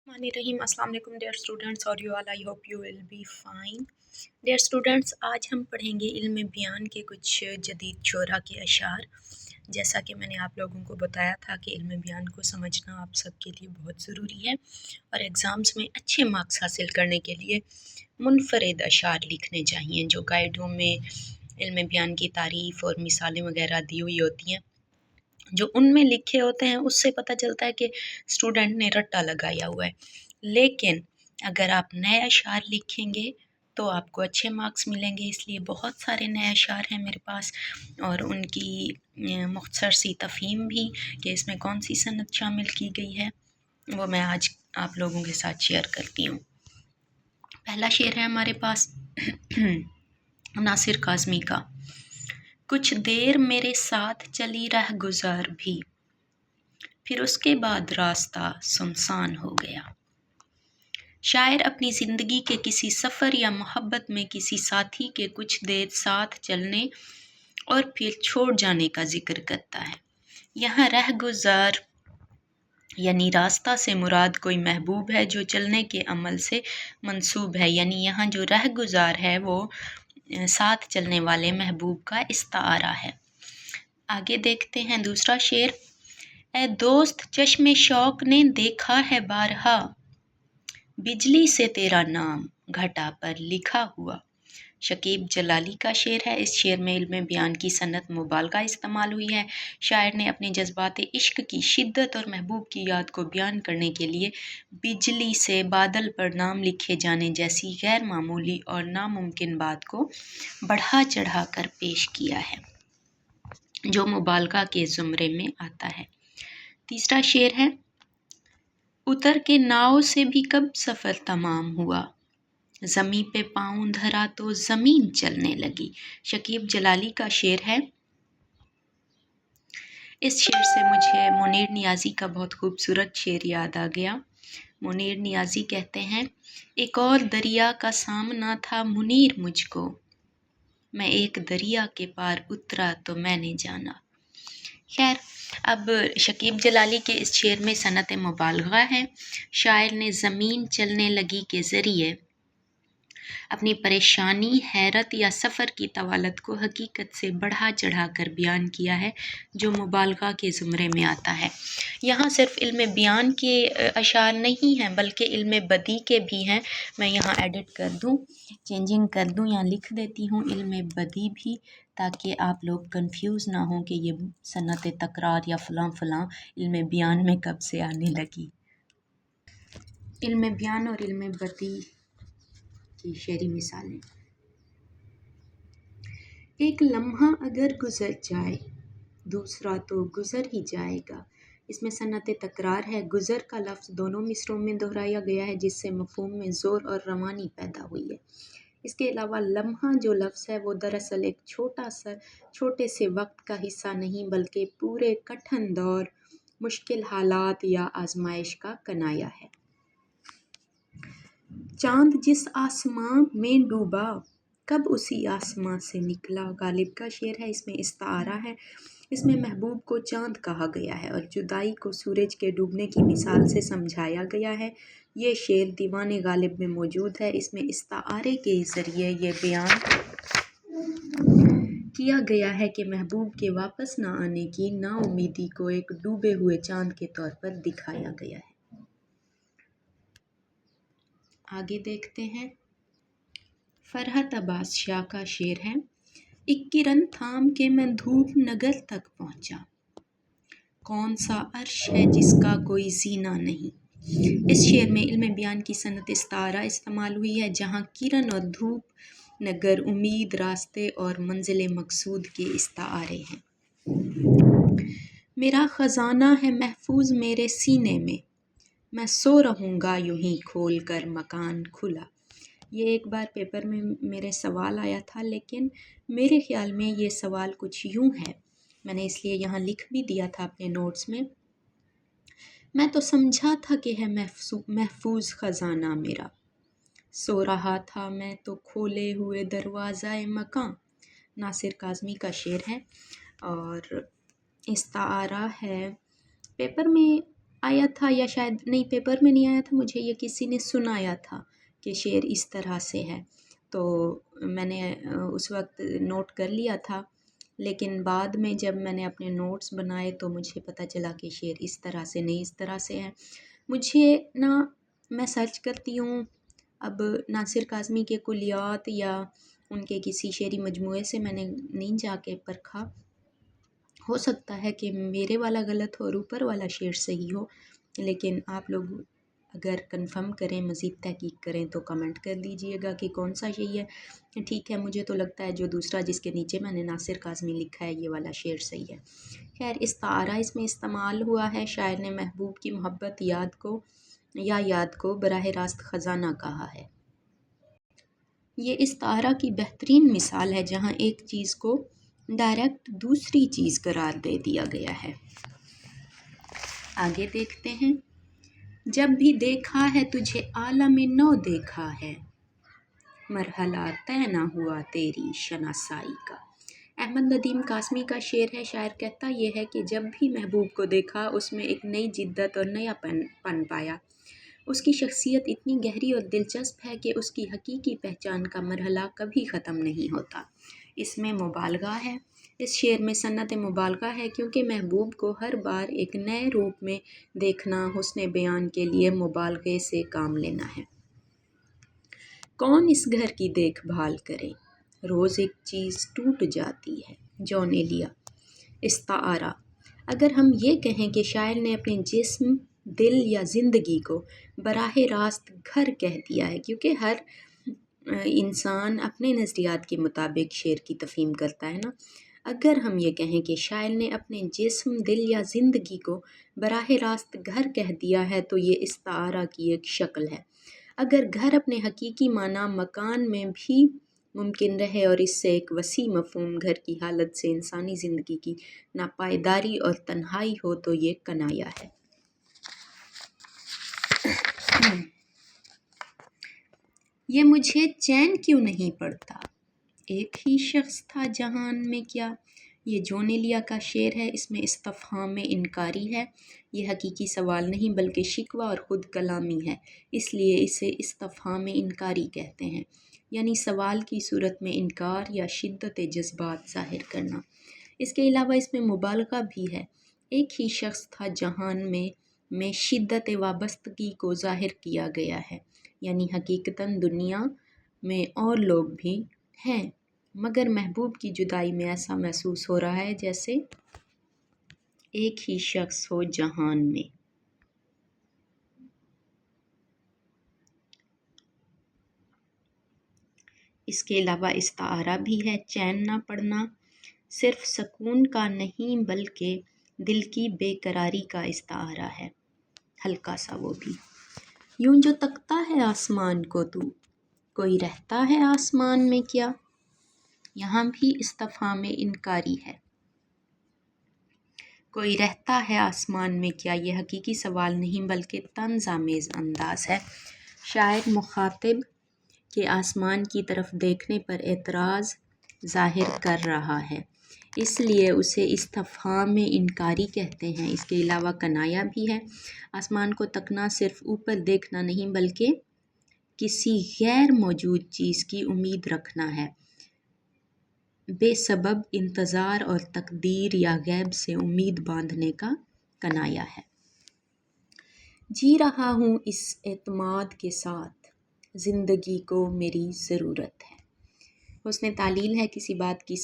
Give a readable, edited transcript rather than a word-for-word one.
रहीम अस्सलाम वालेकुम dear students और you all I hope you will be fine. Dear students, आज हम पढ़ेंगे इल्म बयान के कुछ जदीद शोरा के अशार। जैसा कि मैंने आप लोगों को बताया था कि इल्म बयान को समझना आप सबके लिए बहुत ज़रूरी है और एग्ज़ाम्स में अच्छे मार्क्स हासिल करने के लिए मुनफरद अशार लिखने चाहिए जो गाइडों में इल्म बयान की तारीफ़ और मिसालें वगैरह दी हुई होती हैं। जो उनमें लिखे होते हैं उससे पता चलता है कि स्टूडेंट ने रट्टा लगाया हुआ है, लेकिन अगर आप नए अशार लिखेंगे तो आपको अच्छे मार्क्स मिलेंगे। इसलिए बहुत सारे नए अशार हैं मेरे पास और उनकी मुख्तसर सी तफ़हीम भी कि इसमें कौन सी सनद शामिल की गई है वो मैं आज आप लोगों के साथ शेयर करती हूँ। पहला शेर है हमारे पास नासिर काज़मी का। कुछ देर मेरे साथ चली रह गुज़र भी, फिर उसके बाद रास्ता सुनसान हो गया। शायर अपनी ज़िंदगी के किसी सफ़र या मोहब्बत में किसी साथी के कुछ देर साथ चलने और फिर छोड़ जाने का जिक्र करता है। यहाँ रह गुज़र यानी रास्ता से मुराद कोई महबूब है जो चलने के अमल से मंसूब है, यानी यहाँ जो रह गुज़ार है वो साथ चलने वाले महबूब का इस्तारा है। आगे देखते हैं दूसरा शेर। ए दोस्त चश्मे शौक ने देखा है बारहा, बिजली से तेरा नाम घटा पर लिखा हुआ। शकीब जलाली का शेर है। इस शेर में इल्म बयान की सनत मुबालगा इस्तेमाल हुई है। शायर ने अपने जज्बात इश्क की शिद्दत और महबूब की याद को बयान करने के लिए बिजली से बादल पर नाम लिखे जाने जैसी गैर मामूली और नामुमकिन बात को बढ़ा चढ़ा कर पेश किया है, जो मुबालगा के ज़ुमरे में आता है। तीसरा शेर है। उतर के नाव से भी कब सफ़र तमाम हुआ, ज़मीं पे पाँव धरा तो ज़मीन चलने लगी। शकीब जलाली का शेर है। इस शेर से मुझे मुनीर नियाज़ी का बहुत खूबसूरत शेर याद आ गया। मुनीर नियाज़ी कहते हैं, एक और दरिया का सामना था मुनीर मुझको, मैं एक दरिया के पार उतरा तो मैंने जाना। खैर, अब शकीब जलाली के इस शेर में सनत मुबालगा है। शायर ने ज़मीन चलने लगी के ज़रिए अपनी परेशानी, हैरत या सफ़र की तवालत को हकीकत से बढ़ा चढ़ा कर बयान किया है, जो मुबालगा के ज़ुमरे में आता है। यहाँ सिर्फ इल्म बयान के अशार नहीं हैं बल्कि इल्म बदी के भी हैं। मैं यहाँ एडिट कर दूँ, चेंजिंग कर दूँ या लिख देती हूँ इल्म बदी भी, ताकि आप लोग कंफ्यूज ना हों कि ये सनत तकरार या फ़लाँ फ़लाँ इल्म बयान में कब से आने लगी। इल्म बयान और इल्म बदी की शेरी मिसालें। एक लम्हा अगर गुजर जाए दूसरा तो गुजर ही जाएगा। इसमें सनत तकरार है। गुजर का लफ्ज़ दोनों मिसरों में दोहराया गया है जिससे मफ़हूम में ज़ोर और रवानी पैदा हुई है। इसके अलावा लम्हा जो लफ्ज़ है वो दरअसल एक छोटे से वक्त का हिस्सा नहीं बल्कि पूरे कठिन दौर, मुश्किल हालात या आजमाइश का कनाया है। चाँद जिस आसमां में डूबा कब उसी आसमां से निकला। गालिब का शेर है। इसमें इस्तारा है। इसमें महबूब को चाँद कहा गया है और जुदाई को सूरज के डूबने की मिसाल से समझाया गया है। ये शेर दीवाने गालिब में मौजूद है। इसमें इस्तारे के ज़रिए ये बयान किया गया है कि महबूब के वापस न आने की नाउमीदी को एक डूबे हुए चाँद के तौर पर दिखाया गया है। आगे देखते हैं। फरहत अब्बास शाह का शेर है। एक किरण थाम के मैं धूप नगर तक पहुंचा, कौन सा अर्श है जिसका कोई जीना नहीं। इस शेर में इल्म बयान की सनत इस्तारा इस्तेमाल हुई है, जहां किरण और धूप नगर उम्मीद, रास्ते और मंजिल मकसूद के इस्तारे हैं। मेरा ख़जाना है महफूज मेरे सीने में, मैं सो रहूँगा यूं ही खोल कर मकान खुला। ये एक बार पेपर में मेरे सवाल आया था, लेकिन मेरे ख़्याल में ये सवाल कुछ यूं है, मैंने इसलिए यहाँ लिख भी दिया था अपने नोट्स में। मैं तो समझा था कि है महफूज ख़जाना मेरा, सो रहा था मैं तो खोले हुए दरवाज़ाए मकान। नासिर काज़मी का शेर है और इस्तारा है। पेपर में آیا تھا، یا شاید نہیں پیپر میں نہیں آیا تھا، مجھے یہ کسی نے سنایا تھا کہ شعر اس طرح سے ہے، تو میں نے اس وقت نوٹ کر لیا تھا، لیکن بعد میں جب میں نے اپنے نوٹس بنائے تو مجھے پتہ چلا کہ شعر اس طرح سے نہیں، اس طرح سے ہے۔ مجھے نا، میں سرچ کرتی ہوں، اب ناصر کاظمی کے کلیات یا ان کے کسی شعری مجموعے سے میں نے نہیں جا کے پرکھا، ہو سکتا ہے کہ میرے والا غلط ہو اور اوپر والا شعر صحیح ہو، لیکن آپ لوگ اگر کنفرم کریں، مزید تحقیق کریں تو کمنٹ کر دیجئے گا کہ کون سا صحیح ہے۔ ٹھیک ہے، مجھے تو لگتا ہے جو دوسرا جس کے نیچے میں نے ناصر کاظمی لکھا ہے یہ والا شعر صحیح ہے۔ خیر، استعارہ اس میں استعمال ہوا ہے، شاعر نے محبوب کی محبت یاد کو براہ راست خزانہ کہا ہے۔ یہ استعارہ کی بہترین مثال ہے جہاں ایک چیز کو ڈائریکٹ دوسری چیز قرار دے دیا گیا ہے۔ آگے دیکھتے ہیں۔ جب بھی دیکھا ہے تجھے عالم نو دیکھا ہے، مرحلہ طے نہ ہوا تیری شناسائی کا۔ احمد ندیم قاسمی کا شعر ہے۔ شاعر کہتا یہ ہے کہ جب بھی محبوب کو دیکھا اس میں ایک نئی جدت اور نیا پن پایا۔ اس کی شخصیت اتنی گہری اور دلچسپ ہے کہ اس کی حقیقی پہچان کا مرحلہ کبھی ختم نہیں ہوتا۔ اس میں مبالغہ ہے، اس شعر میں صنعت مبالغہ ہے، کیونکہ محبوب کو ہر بار ایک نئے روپ میں دیکھنا حسن بیان کے لیے مبالغے سے کام لینا ہے۔ کون اس گھر کی دیکھ بھال کرے، روز ایک چیز ٹوٹ جاتی ہے۔ جان ایلیا۔ استعارہ۔ اگر ہم یہ کہیں کہ شاعر نے اپنے جسم، دل یا زندگی کو براہ راست گھر کہہ دیا ہے، کیونکہ ہر انسان اپنے نظریات کے مطابق شعر کی تفہیم کرتا ہے نا، اگر ہم یہ کہیں کہ شاعر نے اپنے جسم، دل یا زندگی کو براہ راست گھر کہہ دیا ہے تو یہ استعارہ کی ایک شکل ہے۔ اگر گھر اپنے حقیقی معنی مکان میں بھی ممکن رہے اور اس سے ایک وسیع مفہوم گھر کی حالت سے انسانی زندگی کی ناپائیداری اور تنہائی ہو تو یہ کنایا ہے۔ یہ مجھے چین کیوں نہیں پڑتا، ایک ہی شخص تھا جہان میں کیا۔ یہ جان ایلیا کا شعر ہے۔ اس میں استفہام انکاری ہے، یہ حقیقی سوال نہیں بلکہ شکوہ اور خود کلامی ہے، اس لیے اسے استفہام انکاری کہتے ہیں، یعنی سوال کی صورت میں انکار یا شدت جذبات ظاہر کرنا۔ اس کے علاوہ اس میں مبالغہ بھی ہے۔ ایک ہی شخص تھا جہان میں شدت وابستگی کو ظاہر کیا گیا ہے، یعنی حقیقتاً دنیا میں اور لوگ بھی ہیں، مگر محبوب کی جدائی میں ایسا محسوس ہو رہا ہے جیسے ایک ہی شخص ہو جہان میں۔ اس کے علاوہ استعارہ بھی ہے۔ چین نہ پڑنا صرف سکون کا نہیں بلکہ دل کی بے قراری کا استعارہ ہے، ہلکا سا وہ بھی۔ یوں جو تکتا ہے آسمان کو تو، کوئی رہتا ہے آسمان میں کیا، یہاں بھی استفہام انکاری ہے۔ کوئی رہتا ہے آسمان میں کیا، یہ حقیقی سوال نہیں بلکہ طنز آمیز انداز ہے۔ شاعر مخاطب کے آسمان کی طرف دیکھنے پر اعتراض ظاہر کر رہا ہے، اس لیے اسے استفہام انکاری کہتے ہیں۔ اس کے علاوہ کنایا بھی ہے۔ آسمان کو تکنا صرف اوپر دیکھنا نہیں بلکہ کسی غیر موجود چیز کی امید رکھنا ہے، بے سبب انتظار اور تقدیر یا غیب سے امید باندھنے کا کنایا ہے۔ جی رہا ہوں اس اعتماد کے ساتھ، زندگی کو میری ضرورت ہے۔ حسن تعلیل ہے کسی بات کی